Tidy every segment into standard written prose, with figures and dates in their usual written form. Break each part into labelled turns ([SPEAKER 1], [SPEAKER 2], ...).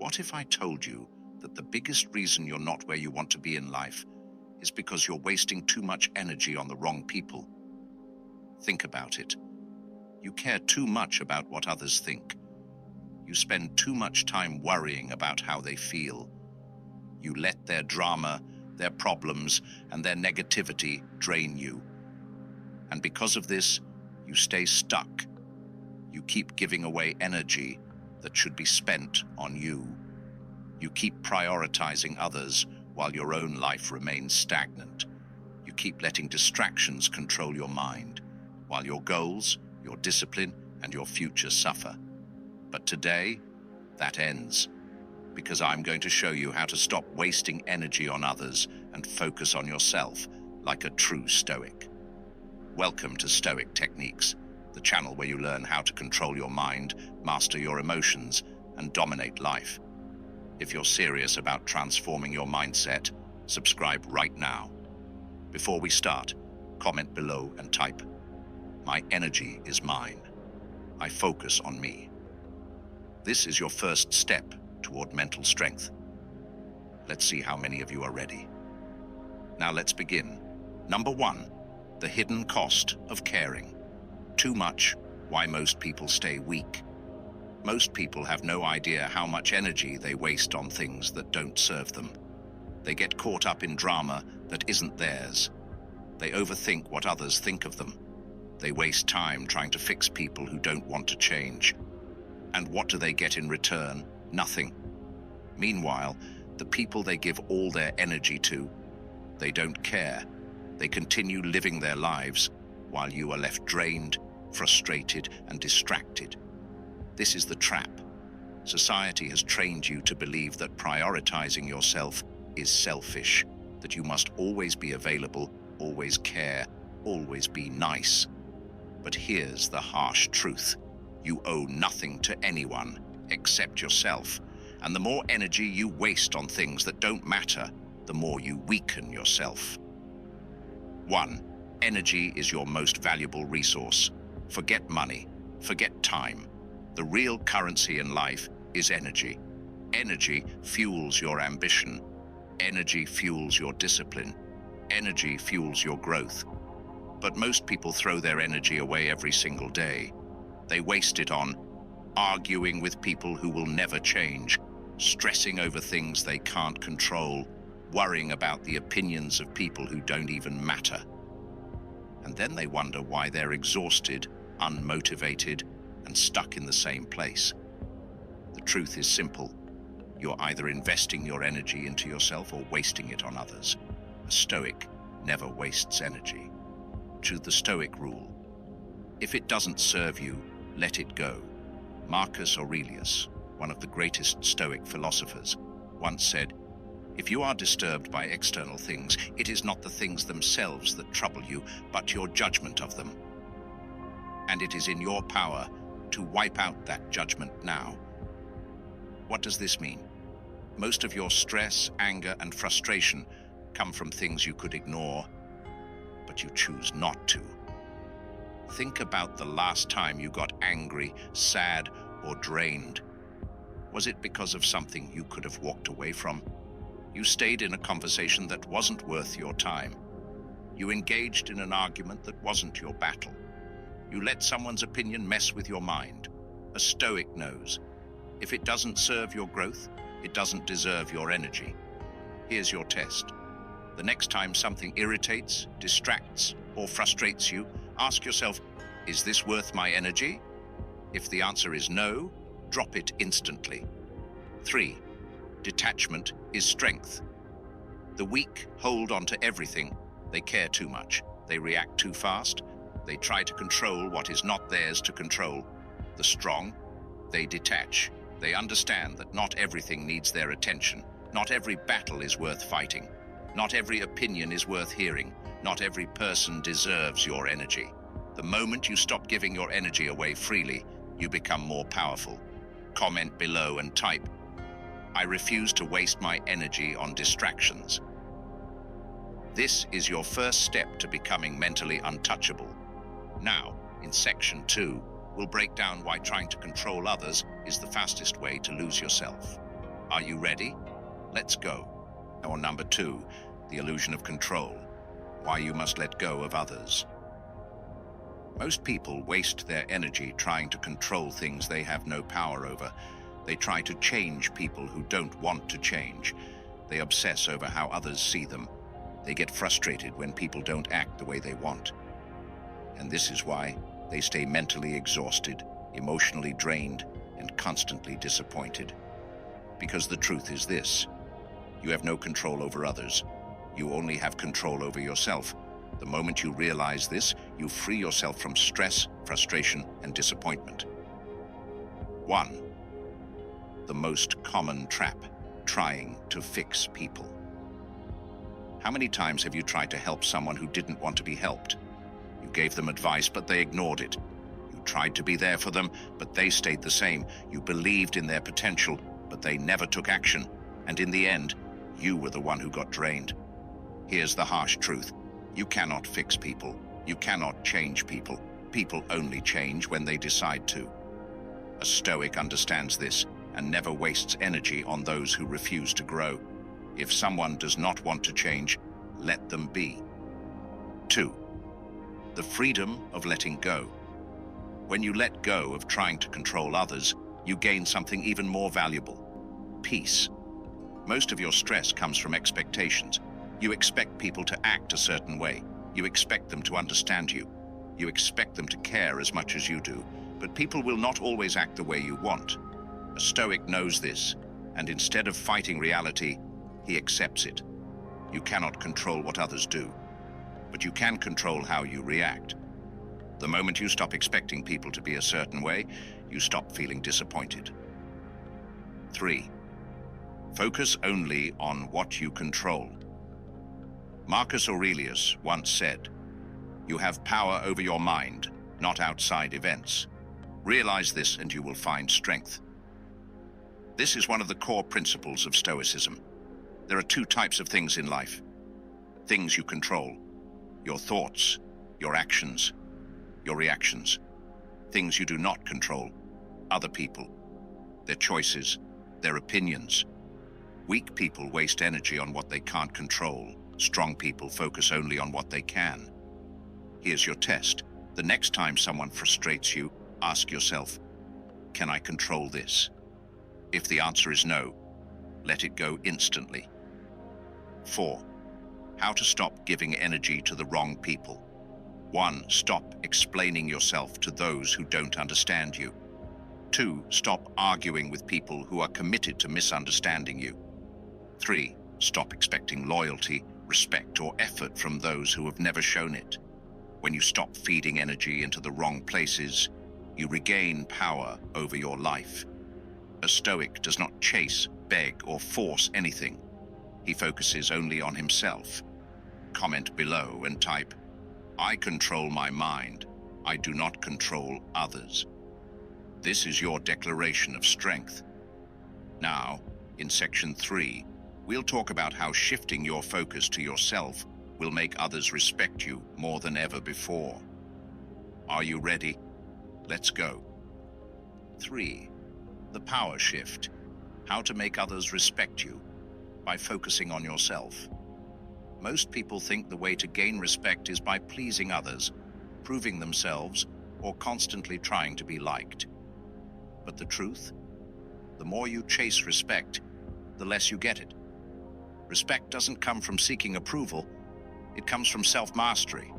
[SPEAKER 1] What if I told you that the biggest reason you're not where you want to be in life is because you're wasting too much energy on the wrong people? Think about it. You care too much about what others think. You spend too much time worrying about how they feel. You let their drama, their problems, and their negativity drain you. And because of this, you stay stuck. You keep giving away energy that should be spent on you. You keep prioritizing others while your own life remains stagnant. You keep letting distractions control your mind, while your goals, your discipline, and your future suffer. But today, that ends, because I'm going to show you how to stop wasting energy on others and focus on yourself like a true Stoic. Welcome to Stoic Techniques, the channel where you learn how to control your mind, master your emotions, and dominate life. If you're serious about transforming your mindset, subscribe right now. Before we start, comment below and type, "My energy is mine. I focus on me." This is your first step toward mental strength. Let's see how many of you are ready. Now let's begin. Number 1, the hidden cost of caring. Too much, why most people stay weak. Most people have no idea how much energy they waste on things that don't serve them. They get caught up in drama that isn't theirs. They overthink what others think of them. They waste time trying to fix people who don't want to change. And what do they get in return? Nothing. Meanwhile, the people they give all their energy to, they don't care. They continue living their lives while you are left drained, frustrated, and distracted. This is the trap. Society has trained you to believe that prioritizing yourself is selfish, that you must always be available, always care, always be nice. But here's the harsh truth. You owe nothing to anyone except yourself. And the more energy you waste on things that don't matter, the more you weaken yourself. 1. Energy is your most valuable resource. Forget money. Forget time. The real currency in life is energy. Energy fuels your ambition. Energy fuels your discipline. Energy fuels your growth. But most people throw their energy away every single day. They waste it on arguing with people who will never change, stressing over things they can't control, worrying about the opinions of people who don't even matter. And then they wonder why they're exhausted, unmotivated, and stuck in the same place. The truth is simple. You're either investing your energy into yourself or wasting it on others. A Stoic never wastes energy. Choose the Stoic rule. If it doesn't serve you, let it go. Marcus Aurelius, one of the greatest Stoic philosophers, once said, "If you are disturbed by external things, it is not the things themselves that trouble you, but your judgment of them. And it is in your power to wipe out that judgment now." What does this mean? Most of your stress, anger, and frustration come from things you could ignore, but you choose not to. Think about the last time you got angry, sad, or drained. Was it because of something you could have walked away from? You stayed in a conversation that wasn't worth your time. You engaged in an argument that wasn't your battle. You let someone's opinion mess with your mind. A Stoic knows. If it doesn't serve your growth, it doesn't deserve your energy. Here's your test. The next time something irritates, distracts, or frustrates you, ask yourself, is this worth my energy? If the answer is no, drop it instantly. 3. Detachment is strength. The weak hold on to everything. They care too much. They react too fast. They try to control what is not theirs to control. The strong, they detach. They understand that not everything needs their attention. Not every battle is worth fighting. Not every opinion is worth hearing. Not every person deserves your energy. The moment you stop giving your energy away freely, you become more powerful. Comment below and type, "I refuse to waste my energy on distractions." This is your first step to becoming mentally untouchable. Now, in section 2, we'll break down why trying to control others is the fastest way to lose yourself. Are you ready? Let's go. Or number 2, the illusion of control. Why you must let go of others. Most people waste their energy trying to control things they have no power over. They try to change people who don't want to change. They obsess over how others see them. They get frustrated when people don't act the way they want. And this is why they stay mentally exhausted, emotionally drained, and constantly disappointed. Because the truth is this: you have no control over others. You only have control over yourself. The moment you realize this, you free yourself from stress, frustration, and disappointment. 1. The most common trap: trying to fix people. How many times have you tried to help someone who didn't want to be helped? You gave them advice, but they ignored it. You tried to be there for them, but they stayed the same. You believed in their potential, but they never took action. And in the end, you were the one who got drained. Here's the harsh truth: you cannot fix people. You cannot change people. People only change when they decide to. A Stoic understands this and never wastes energy on those who refuse to grow. If someone does not want to change, let them be. 2. The freedom of letting go. When you let go of trying to control others, you gain something even more valuable: peace. Most of your stress comes from expectations. You expect people to act a certain way. You expect them to understand you. You expect them to care as much as you do. But people will not always act the way you want. A Stoic knows this, and instead of fighting reality, he accepts it. You cannot control what others do, but you can control how you react. The moment you stop expecting people to be a certain way, you stop feeling disappointed. 3. Focus only on what you control. Marcus Aurelius once said, "You have power over your mind, not outside events. Realize this and you will find strength." This is one of the core principles of Stoicism. There are 2 types of things in life: things you control, your thoughts, your actions, your reactions. Things you do not control, other people, their choices, their opinions. Weak people waste energy on what they can't control. Strong people focus only on what they can. Here's your test. The next time someone frustrates you, ask yourself, can I control this? If the answer is no, let it go instantly. 4. How to stop giving energy to the wrong people. 1. Stop explaining yourself to those who don't understand you. 2. Stop arguing with people who are committed to misunderstanding you. 3. Stop expecting loyalty, respect, or effort from those who have never shown it. When you stop feeding energy into the wrong places, you regain power over your life. A Stoic does not chase, beg, or force anything. He focuses only on himself. Comment below and type, "I control my mind. I do not control others." This is your declaration of strength. Now, in section 3, we'll talk about how shifting your focus to yourself will make others respect you more than ever before. Are you ready? Let's go. 3. The power shift. How to make others respect you by focusing on yourself. Most people think the way to gain respect is by pleasing others, proving themselves, or constantly trying to be liked. But the truth? The more you chase respect, the less you get it. Respect doesn't come from seeking approval, it comes from self-mastery.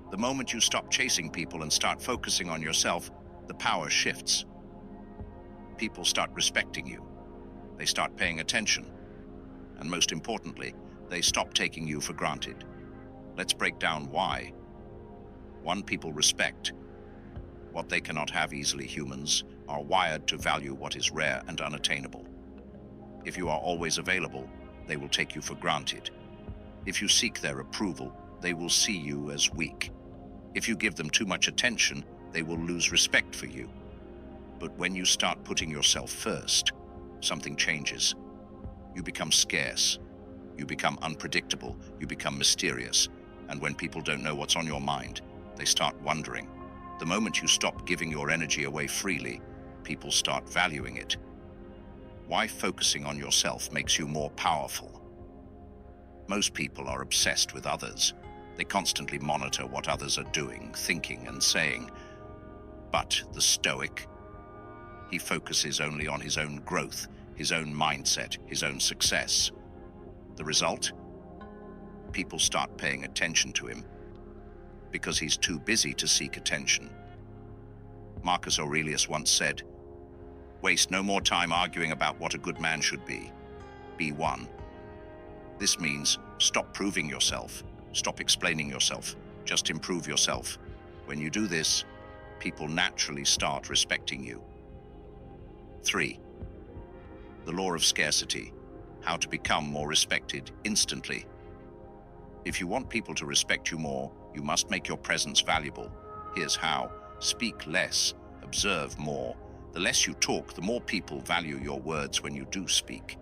[SPEAKER 1] The moment you stop chasing people and start focusing on yourself, the power shifts. People start respecting you. They start paying attention. And most importantly, they stop taking you for granted. Let's break down why. 1. People respect what they cannot have easily. Humans are wired to value what is rare and unattainable. If you are always available, they will take you for granted. If you seek their approval, they will see you as weak. If you give them too much attention, they will lose respect for you. But when you start putting yourself first, something changes. You become scarce. You become unpredictable. You become mysterious. And when people don't know what's on your mind, they start wondering. The moment you stop giving your energy away freely, people start valuing it. Why focusing on yourself makes you more powerful. Most people are obsessed with others. They constantly monitor what others are doing, thinking, and saying. But the Stoic, he focuses only on his own growth, his own mindset, his own success. The result? People start paying attention to him because he's too busy to seek attention. Marcus Aurelius once said, "Waste no more time arguing about what a good man should be. Be one." This means stop proving yourself, stop explaining yourself, just improve yourself. When you do this, people naturally start respecting you. 3. The law of scarcity, how to become more respected instantly. If you want people to respect you more, you must make your presence valuable. Here's how. Speak less, observe more. The less you talk, the more people value your words when you do speak.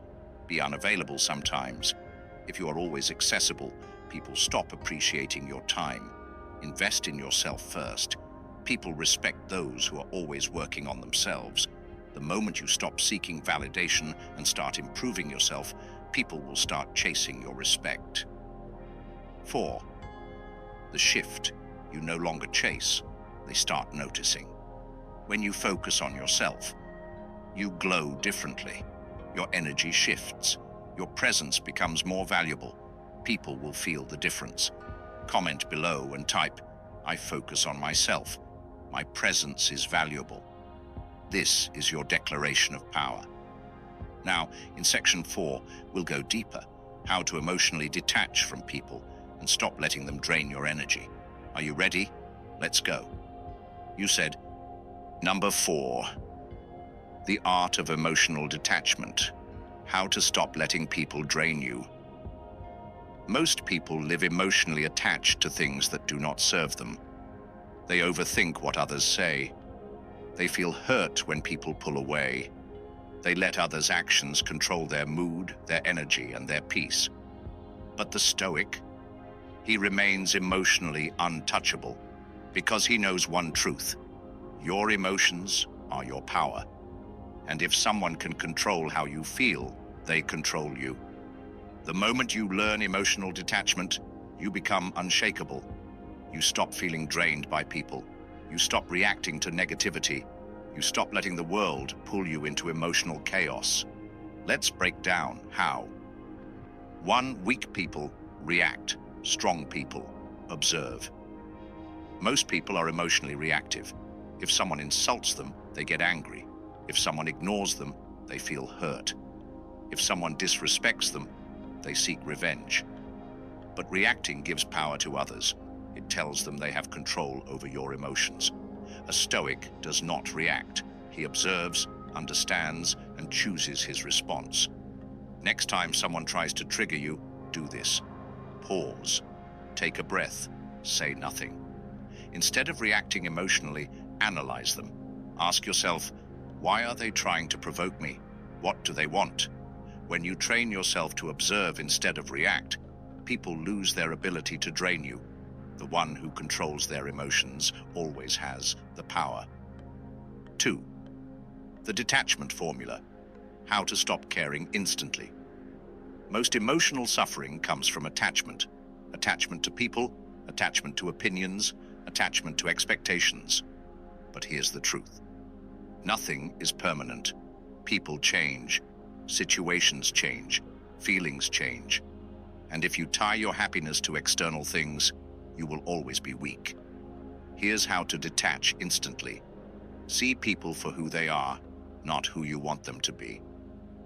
[SPEAKER 1] Be unavailable sometimes. If you are always accessible, people stop appreciating your time. Invest in yourself first. People respect those who are always working on themselves. The moment you stop seeking validation and start improving yourself, people will start chasing your respect. 4. The shift. You no longer chase, they start noticing. When you focus on yourself, you glow differently. Your energy shifts. Your presence becomes more valuable. People will feel the difference. Comment below and type, "I focus on myself. My presence is valuable." This is your declaration of power. Now, in section 4, we'll go deeper. How to emotionally detach from people and stop letting them drain your energy. Are you ready? Let's go. You said, Number 4. The art of emotional detachment. How to stop letting people drain you. Most people live emotionally attached to things that do not serve them. They overthink what others say. They feel hurt when people pull away. They let others' actions control their mood, their energy, and their peace. But the Stoic, he remains emotionally untouchable because he knows one truth. Your emotions are your power. And if someone can control how you feel, they control you. The moment you learn emotional detachment, you become unshakable. You stop feeling drained by people. You stop reacting to negativity. You stop letting the world pull you into emotional chaos. Let's break down how. 1. Weak people react. Strong people observe. Most people are emotionally reactive. If someone insults them, they get angry. If someone ignores them, they feel hurt. If someone disrespects them, they seek revenge. But reacting gives power to others. It tells them they have control over your emotions. A Stoic does not react. He observes, understands, and chooses his response. Next time someone tries to trigger you, do this. Pause. Take a breath. Say nothing. Instead of reacting emotionally, analyze them. Ask yourself, why are they trying to provoke me? What do they want? When you train yourself to observe instead of react, people lose their ability to drain you. The one who controls their emotions always has the power. 2. The detachment formula. How to stop caring instantly. Most emotional suffering comes from attachment. Attachment to people, attachment to opinions, attachment to expectations. But here's the truth. Nothing is permanent. People change. Situations change. Feelings change. And if you tie your happiness to external things, you will always be weak. Here's how to detach instantly. See people for who they are, not who you want them to be.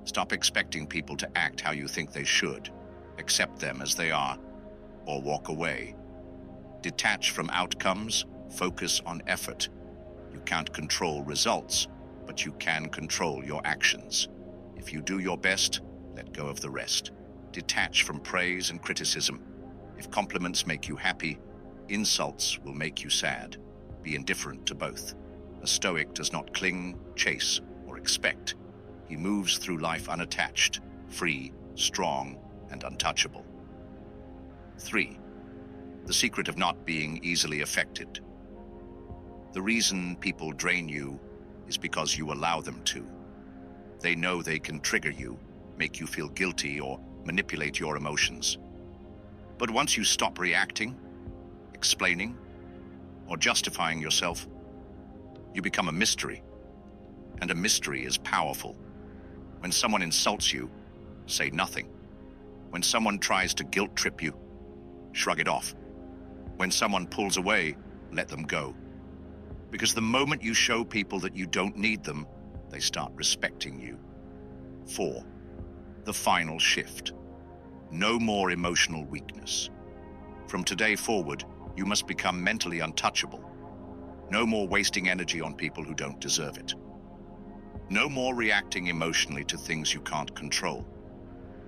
[SPEAKER 1] Stop expecting people to act how you think they should. Accept them as they are, or walk away. Detach from outcomes, focus on effort. You can't control results, but you can control your actions. If you do your best, let go of the rest. Detach from praise and criticism. If compliments make you happy, insults will make you sad. Be indifferent to both. A Stoic does not cling, chase, or expect. He moves through life unattached, free, strong, and untouchable. 3. The secret of not being easily affected. The reason people drain you is because you allow them to. They know they can trigger you, make you feel guilty, or manipulate your emotions. But once you stop reacting, explaining, or justifying yourself, you become a mystery. And a mystery is powerful. When someone insults you, say nothing. When someone tries to guilt trip you, shrug it off. When someone pulls away, let them go. Because the moment you show people that you don't need them, they start respecting you. 4. The final shift. No more emotional weakness. From today forward, you must become mentally untouchable. No more wasting energy on people who don't deserve it. No more reacting emotionally to things you can't control.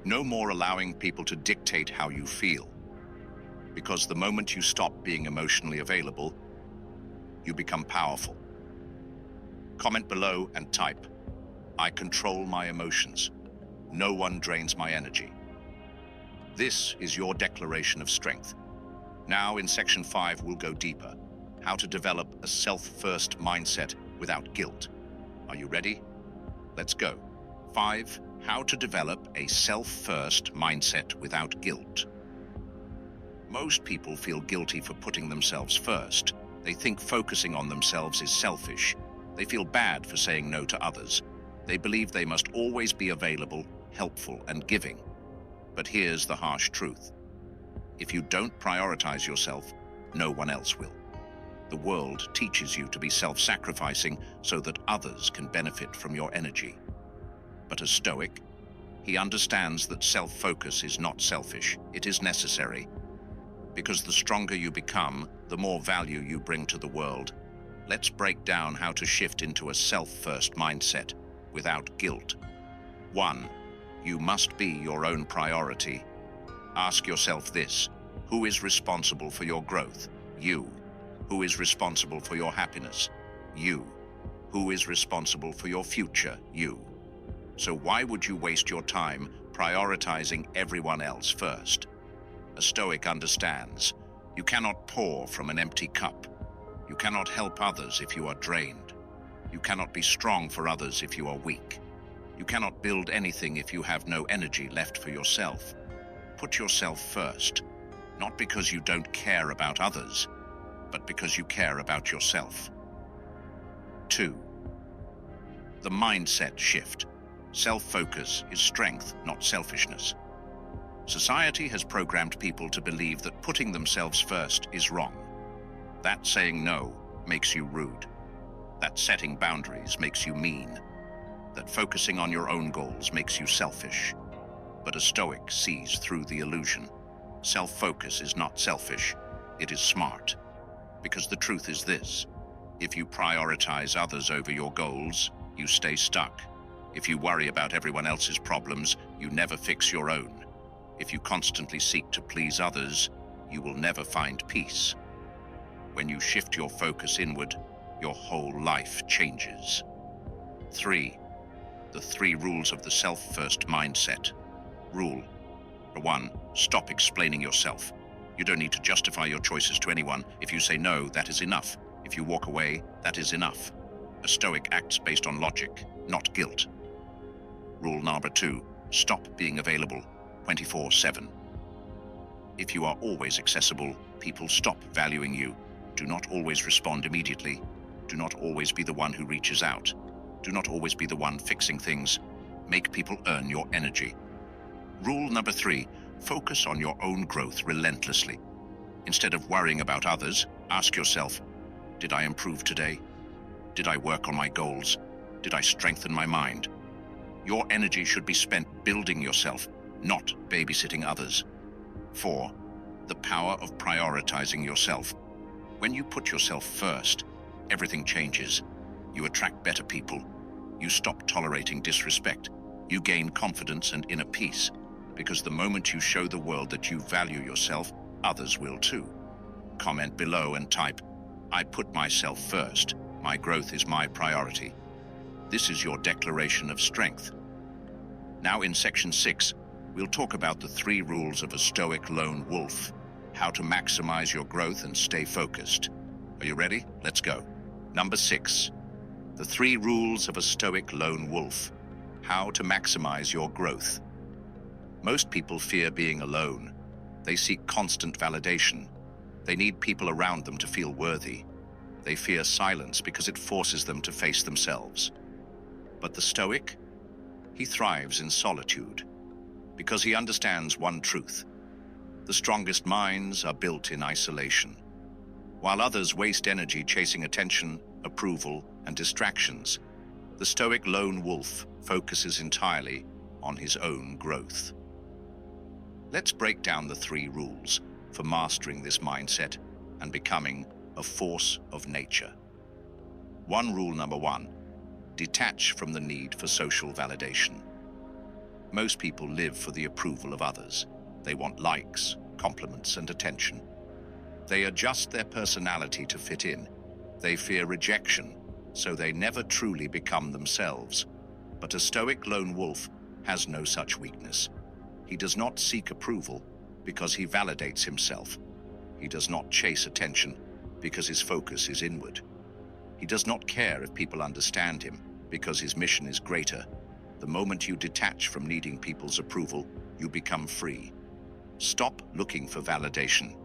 [SPEAKER 1] No more allowing people to dictate how you feel. Because the moment you stop being emotionally available, you become powerful. Comment below and type, "I control my emotions. No one drains my energy." This is your declaration of strength. Now in section 5, we'll go deeper. How to develop a self-first mindset without guilt. Are you ready? Let's go. 5. How to develop a self-first mindset without guilt. Most people feel guilty for putting themselves first. They think focusing on themselves is selfish. They feel bad for saying no to others. They believe they must always be available, helpful, and giving. But here's the harsh truth. If you don't prioritize yourself, no one else will. The world teaches you to be self-sacrificing so that others can benefit from your energy. But a Stoic, he understands that self-focus is not selfish, it is necessary. Because the stronger you become, the more value you bring to the world. Let's break down how to shift into a self-first mindset without guilt. 1. You must be your own priority. Ask yourself this: who is responsible for your growth? You. Who is responsible for your happiness? You. Who is responsible for your future? You. So why would you waste your time prioritizing everyone else first? A Stoic understands. You cannot pour from an empty cup. You cannot help others if you are drained. You cannot be strong for others if you are weak. You cannot build anything if you have no energy left for yourself. Put yourself first, not because you don't care about others, but because you care about yourself. 2. The mindset shift. Self-focus is strength, not selfishness. Society has programmed people to believe that putting themselves first is wrong. That saying no makes you rude. That setting boundaries makes you mean. That focusing on your own goals makes you selfish. But a Stoic sees through the illusion. Self-focus is not selfish, it is smart. Because the truth is this: if you prioritize others over your goals, you stay stuck. If you worry about everyone else's problems, you never fix your own. If you constantly seek to please others, you will never find peace. When you shift your focus inward, your whole life changes. 3. The 3 rules of the self-first mindset. Rule 1. Stop explaining yourself. You don't need to justify your choices to anyone. If you say no, that is enough. If you walk away, that is enough. A Stoic acts based on logic, not guilt. Rule number 2. Stop being available 24/7. If you are always accessible, people stop valuing you. Do not always respond immediately. Do not always be the one who reaches out. Do not always be the one fixing things. Make people earn your energy. Rule number 3. Focus on your own growth relentlessly. Instead of worrying about others, ask yourself, did I improve today? Did I work on my goals? Did I strengthen my mind? Your energy should be spent building yourself, not babysitting others. 4. The power of prioritizing yourself. When you put yourself first, everything changes. You attract better people. You stop tolerating disrespect. You gain confidence and inner peace. Because the moment you show the world that you value yourself, others will too. Comment below and type, "I put myself first. My growth is my priority." This is your declaration of strength. Now in section 6, we'll talk about the 3 rules of a Stoic lone wolf. How to maximize your growth and stay focused. Are you ready? Let's go. Number 6. The 3 rules of a Stoic lone wolf. How to maximize your growth. Most people fear being alone. They seek constant validation. They need people around them to feel worthy. They fear silence because it forces them to face themselves. But the Stoic? He thrives in solitude because he understands one truth. The strongest minds are built in isolation. While others waste energy chasing attention, approval, and distractions, the Stoic lone wolf focuses entirely on his own growth. Let's break down the 3 rules for mastering this mindset and becoming a force of nature. Rule number 1, detach from the need for social validation. Most people live for the approval of others. They want likes, compliments, and attention. They adjust their personality to fit in. They fear rejection, so they never truly become themselves. But a Stoic lone wolf has no such weakness. He does not seek approval because he validates himself. He does not chase attention because his focus is inward. He does not care if people understand him because his mission is greater. The moment you detach from needing people's approval, you become free. Stop looking for validation.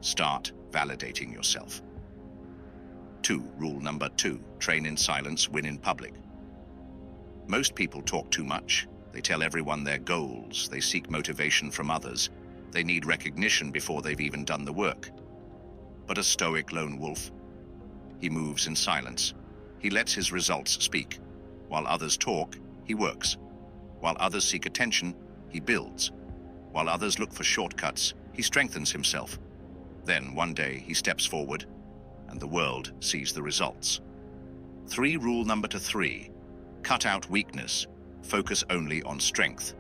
[SPEAKER 1] Start validating yourself. Rule number 2, train in silence, win in public. Most people talk too much. They tell everyone their goals. They seek motivation from others. They need recognition before they've even done the work. But a Stoic lone wolf, he moves in silence. He lets his results speak. While others talk, he works. While others seek attention, he builds. While others look for shortcuts, he strengthens himself. Then one day he steps forward, and the world sees the results. Rule number 3, cut out weakness. Focus only on strength.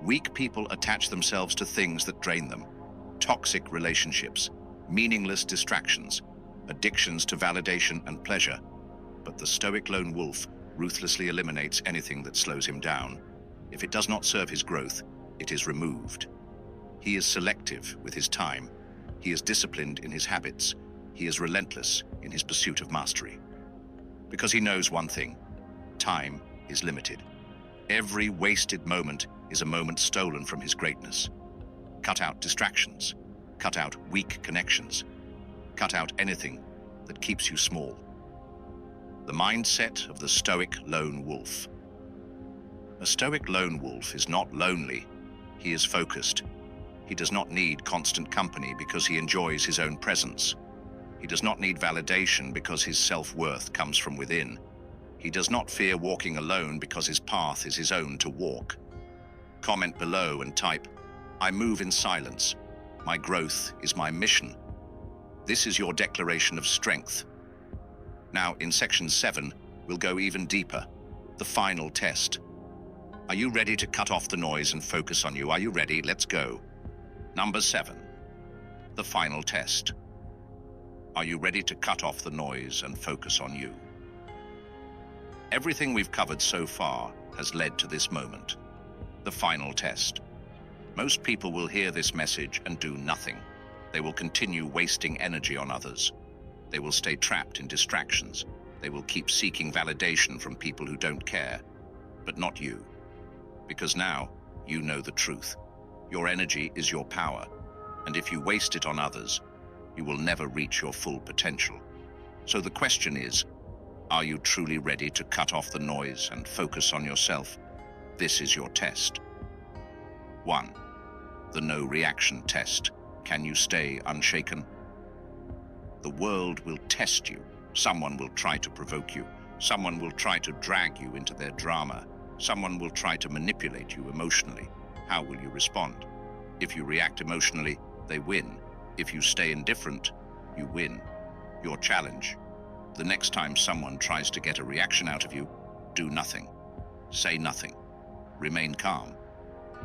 [SPEAKER 1] Weak people attach themselves to things that drain them. Toxic relationships, meaningless distractions, addictions to validation and pleasure. But the Stoic lone wolf ruthlessly eliminates anything that slows him down. If it does not serve his growth, it is removed. He is selective with his time. He is disciplined in his habits. He is relentless in his pursuit of mastery. Because he knows one thing: time is limited. Every wasted moment is a moment stolen from his greatness. Cut out distractions. Cut out weak connections. Cut out anything that keeps you small. The mindset of the Stoic lone wolf. A Stoic lone wolf is not lonely. He is focused. He does not need constant company because he enjoys his own presence. He does not need validation because his self-worth comes from within. He does not fear walking alone because his path is his own to walk. Comment below and type, "I move in silence. My growth is my mission." This is your declaration of strength. Now, in section 7, we'll go even deeper. The final test. Are you ready to cut off the noise and focus on you? Are you ready? Let's go. Number 7. The final test. Are you ready to cut off the noise and focus on you? Everything we've covered so far has led to this moment. The final test. Most people will hear this message and do nothing. They will continue wasting energy on others. They will stay trapped in distractions. They will keep seeking validation from people who don't care. But not you. Because now, you know the truth. Your energy is your power. And if you waste it on others, you will never reach your full potential. So the question is, are you truly ready to cut off the noise and focus on yourself? This is your test. 1. The no reaction test. Can you stay unshaken? The world will test you. Someone will try to provoke you. Someone will try to drag you into their drama. Someone will try to manipulate you emotionally. How will you respond? If you react emotionally, they win. If you stay indifferent, you win. Your challenge. The next time someone tries to get a reaction out of you, do nothing. Say nothing. Remain calm.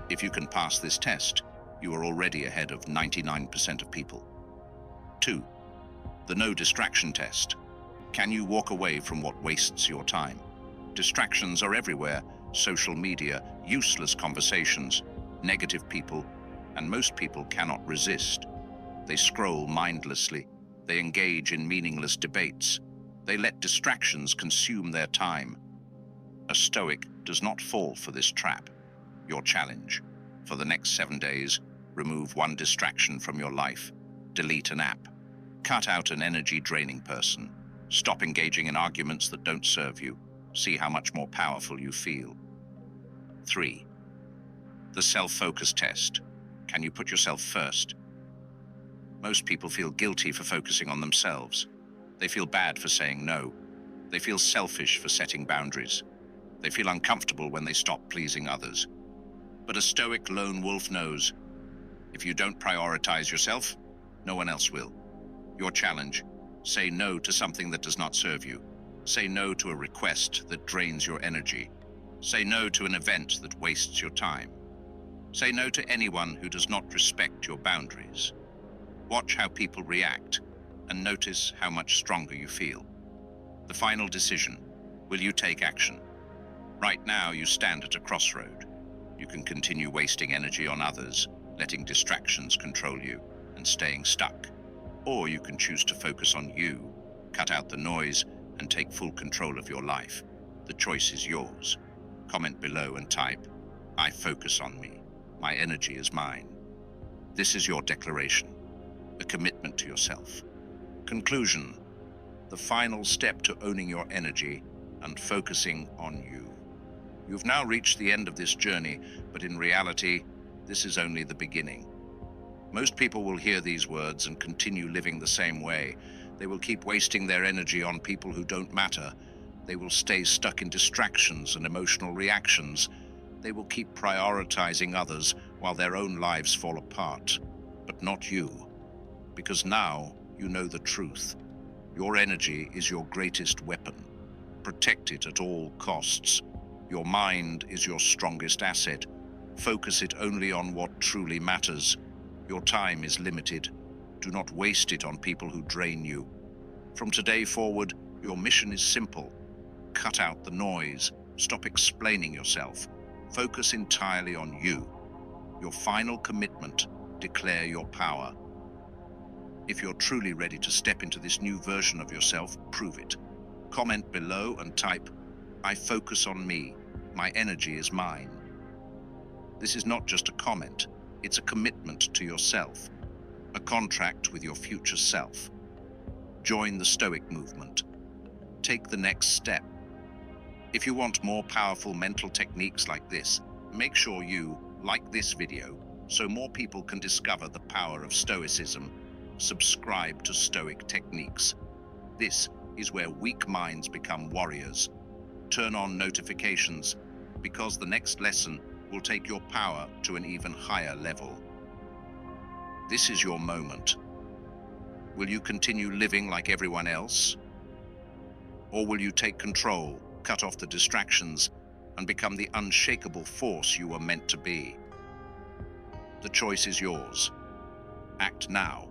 [SPEAKER 1] If you can pass this test, you are already ahead of 99% of people. 2. The no distraction test. Can you walk away from what wastes your time? Distractions are everywhere. Social media, useless conversations, negative people, and most people cannot resist. They scroll mindlessly. They engage in meaningless debates. They let distractions consume their time. A Stoic does not fall for this trap. Your challenge: for the next 7 days, remove one distraction from your life. Delete an app. Cut out an energy-draining person. Stop engaging in arguments that don't serve you. See how much more powerful you feel. 3. The self-focus test. Can you put yourself first? Most people feel guilty for focusing on themselves. They feel bad for saying no. They feel selfish for setting boundaries. They feel uncomfortable when they stop pleasing others. But a Stoic lone wolf knows, if you don't prioritize yourself, no one else will. Your challenge: say no to something that does not serve you. Say no to a request that drains your energy. Say no to an event that wastes your time. Say no to anyone who does not respect your boundaries. Watch how people react and notice how much stronger you feel. The final decision: will you take action? Right now, you stand at a crossroad. You can continue wasting energy on others, letting distractions control you, and staying stuck. Or you can choose to focus on you, cut out the noise, and take full control of your life. The choice is yours. Comment below and type, "I focus on me. My energy is mine." This is your declaration, a commitment to yourself. Conclusion: the final step to owning your energy and focusing on you. You've now reached the end of this journey, but in reality, this is only the beginning. Most people will hear these words and continue living the same way. They will keep wasting their energy on people who don't matter. They will stay stuck in distractions and emotional reactions. They will keep prioritizing others while their own lives fall apart. But not you, because now you know the truth. Your energy is your greatest weapon. Protect it at all costs. Your mind is your strongest asset. Focus it only on what truly matters. Your time is limited. Do not waste it on people who drain you. From today forward, your mission is simple. Cut out the noise. Stop explaining yourself. Focus entirely on you. Your final commitment: declare your power. If you're truly ready to step into this new version of yourself, prove it. Comment below and type, "I focus on me. My energy is mine." This is not just a comment, it's a commitment to yourself, a contract with your future self. Join the Stoic movement. Take the next step. If you want more powerful mental techniques like this, make sure you like this video so more people can discover the power of Stoicism. Subscribe to Stoic Techniques. This is where weak minds become warriors. Turn on notifications, because the next lesson will take your power to an even higher level. This is your moment. Will you continue living like everyone else? Or will you take control, cut off the distractions, and become the unshakable force you were meant to be? The choice is yours. Act now.